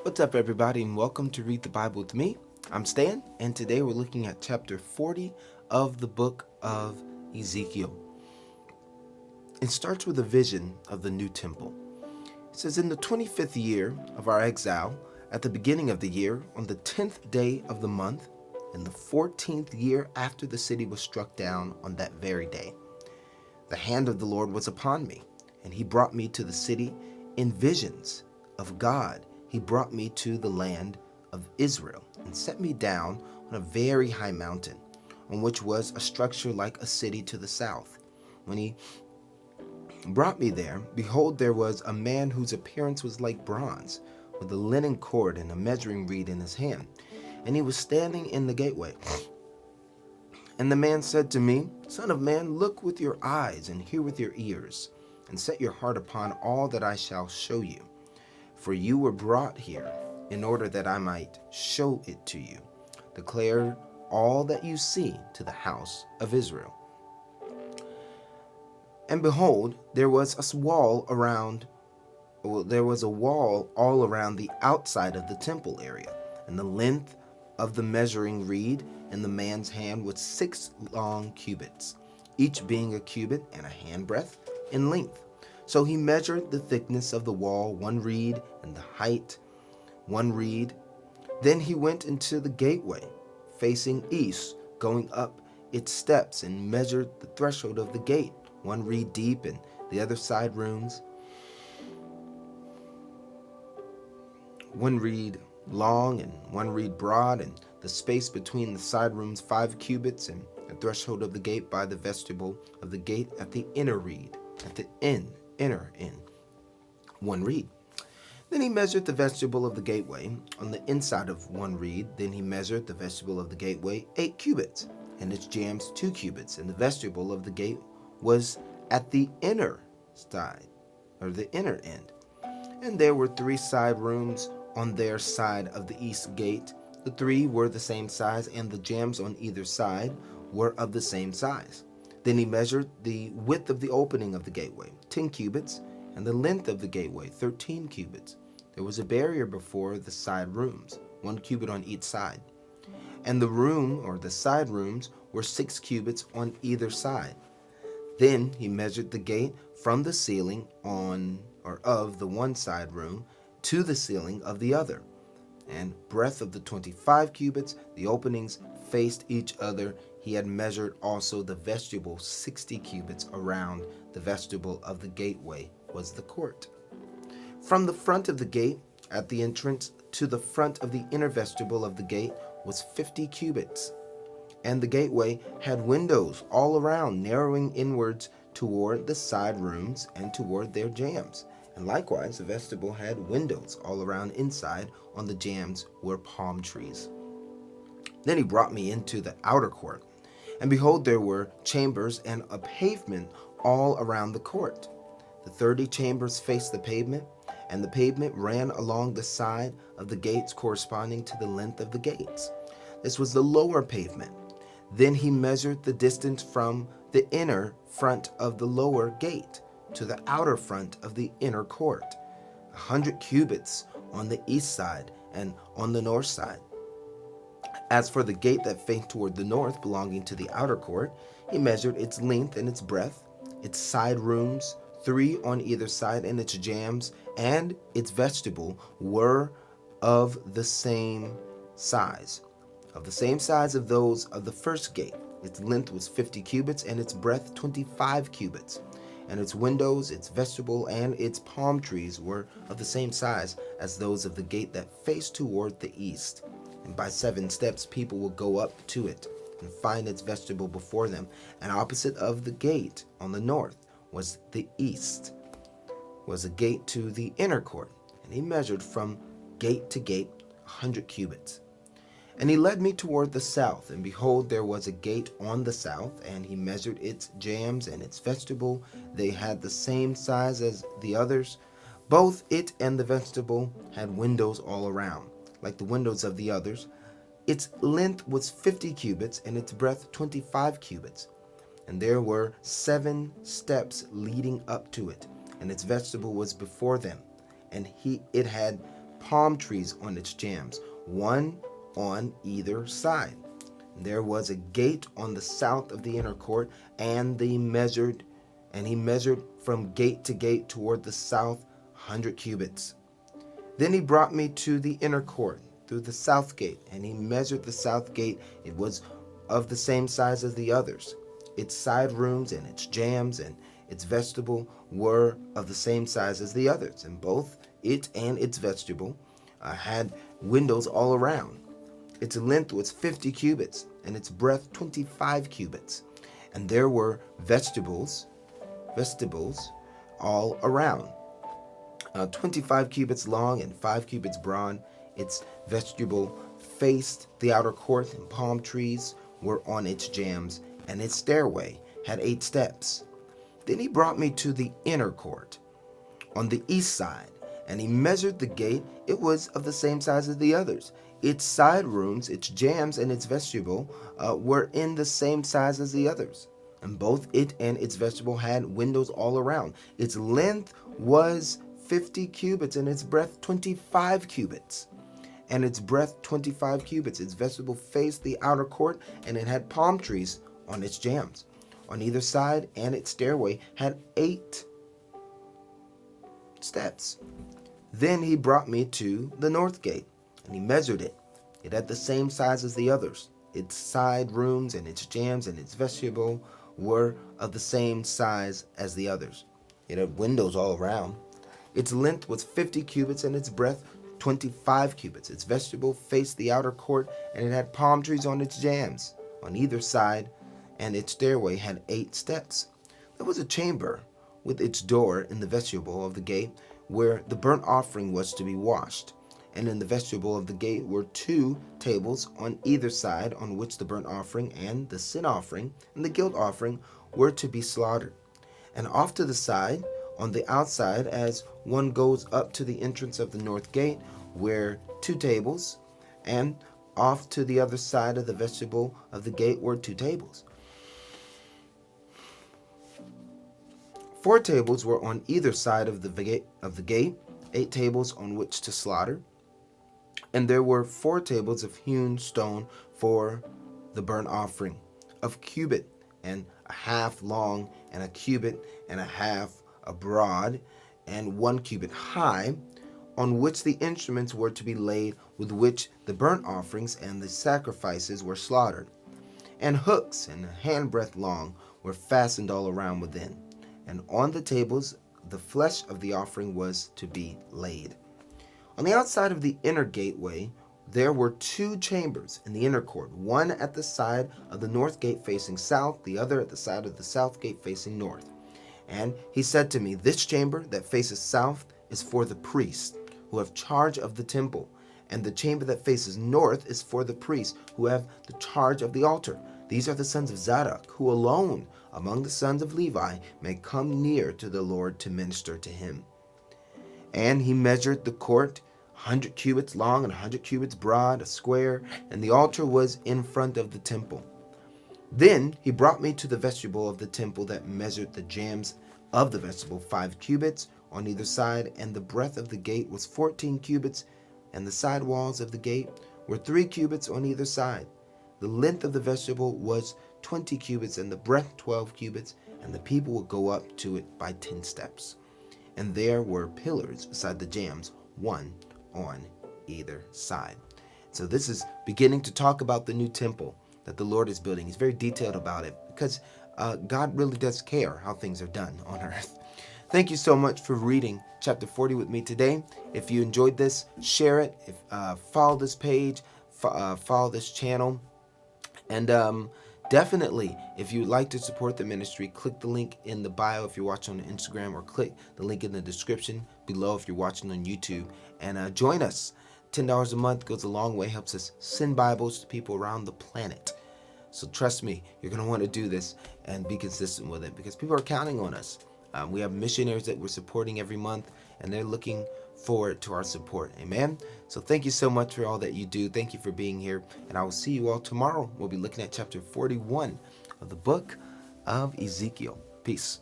What's up, everybody, and welcome to Read the Bible with me. I'm Stan, and today we're looking at chapter 40 of the book of Ezekiel. It starts with a vision of the new temple. It says, in the 25th year of our exile, at the beginning of the year, on the 10th day of the month, in the 14th year after the city was struck down on that very day, the hand of the Lord was upon me, and he brought me to the city in visions of God. He brought me to the land of Israel and set me down on a very high mountain, on which was a structure like a city to the south. When he brought me there, behold, there was a man whose appearance was like bronze, with a linen cord and a measuring reed in his hand, and he was standing in the gateway. And the man said to me, Son of man, look with your eyes and hear with your ears, and set your heart upon all that I shall show you. For you were brought here in order that I might show it to you. Declare all that you see to the house of Israel. And behold, there was a wall all around the outside of the temple area, and the length of the measuring reed in the man's hand was 6 long cubits, each being a cubit and a handbreadth in length. So he measured the thickness of the wall, 1 reed, and the height, 1 reed. Then he went into the gateway, facing east, going up its steps, and measured the threshold of the gate, 1 reed deep, and the other side rooms, 1 reed long and 1 reed broad, and the space between the side rooms 5 cubits, and the threshold of the gate by the vestibule of the gate at the inner reed, at the inner end, 1 reed. Then he measured the vestibule of the gateway on the inside of 1 reed. Then he measured the vestibule of the gateway 8 cubits, and its jambs 2 cubits, and the vestibule of the gate was at the inner side, or the inner end. And there were 3 side rooms on their side of the east gate. The 3 were the same size, and the jambs on either side were of the same size. Then he measured the width of the opening of the gateway, 10 cubits, and the length of the gateway, 13 cubits. There was a barrier before the side rooms, 1 cubit on each side. And the room, or the side rooms, were 6 cubits on either side. Then he measured the gate from the ceiling on, or of the one side room, to the ceiling of the other. And breadth of the 25 cubits, the openings faced each other. He had measured also the vestibule 60 cubits around. The vestibule of the gateway was the court. From the front of the gate at the entrance to the front of the inner vestibule of the gate was 50 cubits. And the gateway had windows all around, narrowing inwards toward the side rooms and toward their jambs. And likewise, the vestibule had windows all around inside. On the jambs were palm trees. Then he brought me into the outer court. And behold, there were chambers and a pavement all around the court. The 30 chambers faced the pavement, and the pavement ran along the side of the gates corresponding to the length of the gates. This was the lower pavement. Then he measured the distance from the inner front of the lower gate to the outer front of the inner court, 100 cubits on the east side and on the north side. As for the gate that faced toward the north, belonging to the outer court, he measured its length and its breadth, its side rooms, 3 on either side, and its jambs and its vestibule were of the same size, of those of the first gate. Its length was 50 cubits, and its breadth 25 cubits. And its windows, its vestibule, and its palm trees were of the same size as those of the gate that faced toward the east. And by 7 steps people will go up to it and find its vestibule before them. And opposite of the gate on the north was the east, was a gate to the inner court. And he measured from gate to gate 100 cubits. And he led me toward the south, and behold, there was a gate on the south, and he measured its jambs and its vestibule. They had the same size as the others. Both it and the vestibule had windows all around, like the windows of the others. Its length was 50 cubits, and its breadth 25 cubits. And there were 7 steps leading up to it, and its vestibule was before them. And it had palm trees on its jambs, one on either side. There was a gate on the south of the inner court, and he measured from gate to gate toward the south 100 cubits. Then he brought me to the inner court through the south gate, and he measured the south gate. It was of the same size as the others. Its side rooms and its jambs and its vestibule were of the same size as the others, and both it and its vestibule had windows all around. Its length was 50 cubits, and its breadth 25 cubits. And there were vestibules all around, 25 cubits long and 5 cubits broad. Its vestibule faced the outer court, and palm trees were on its jambs, and its stairway had 8 steps. Then he brought me to the inner court on the east side, and he measured the gate. It was of the same size as the others. Its side rooms, its jambs, and its vestibule were in the same size as the others. And both it and its vestibule had windows all around. Its length was 50 cubits, and its breadth 25 cubits. And its breadth 25 cubits. Its vestibule faced the outer court, and it had palm trees on its jambs on either side, and its stairway had 8 steps. Then he brought me to the north gate, and he measured it. It had the same size as the others. Its side rooms and its jambs and its vestibule were of the same size as the others. It had windows all around. Its length was 50 cubits, and its breadth 25 cubits. Its vestibule faced the outer court, and it had palm trees on its jambs on either side, and its stairway had 8 steps. There was a chamber with its door in the vestibule of the gate, where the burnt offering was to be washed. And in the vestibule of the gate were 2 tables on either side, on which the burnt offering and the sin offering and the guilt offering were to be slaughtered. And off to the side, on the outside, as one goes up to the entrance of the north gate, were 2 tables, and off to the other side of the vestibule of the gate were 2 tables. 4 tables were on either side of the gate, 8 tables on which to slaughter. And there were 4 tables of hewn stone for the burnt offering, of cubit and a half long, and a cubit and a half broad, and 1 cubit high, on which the instruments were to be laid with which the burnt offerings and the sacrifices were slaughtered. And hooks and a handbreadth long were fastened all around within. And on the tables the flesh of the offering was to be laid. On the outside of the inner gateway there were 2 chambers in the inner court, one at the side of the north gate facing south, the other at the side of the south gate facing north. And he said to me, "This chamber that faces south is for the priests who have charge of the temple, and the chamber that faces north is for the priests who have the charge of the altar. These are the sons of Zadok, who alone among the sons of Levi may come near to the Lord to minister to him." And he measured the court 100 cubits long and 100 cubits broad, a square, and the altar was in front of the temple. Then he brought me to the vestibule of the temple that measured the jambs of the vestibule 5 cubits on either side, and the breadth of the gate was 14 cubits, and the side walls of the gate were 3 cubits on either side. The length of the vestibule was 20 cubits, and the breadth 12 cubits, and the people would go up to it by 10 steps. And there were pillars beside the jambs, 1 on either side. So this is beginning to talk about the new temple that the Lord is building. He's very detailed about it because God really does care how things are done on earth. Thank you so much for reading chapter 40 with me today. If you enjoyed this, share it. Follow this page, follow this channel. And definitely, if you'd like to support the ministry, click the link in the bio if you're watching on Instagram, or click the link in the description below if you're watching on YouTube. And join us. $10 a month goes a long way, helps us send Bibles to people around the planet. So trust me, you're going to want to do this and be consistent with it because people are counting on us. We have missionaries that we're supporting every month, and they're looking forward to our support. Amen. So thank you so much for all that you do. Thank you for being here, and I will see you all tomorrow. We'll be looking at chapter 41 of the book of Ezekiel. Peace.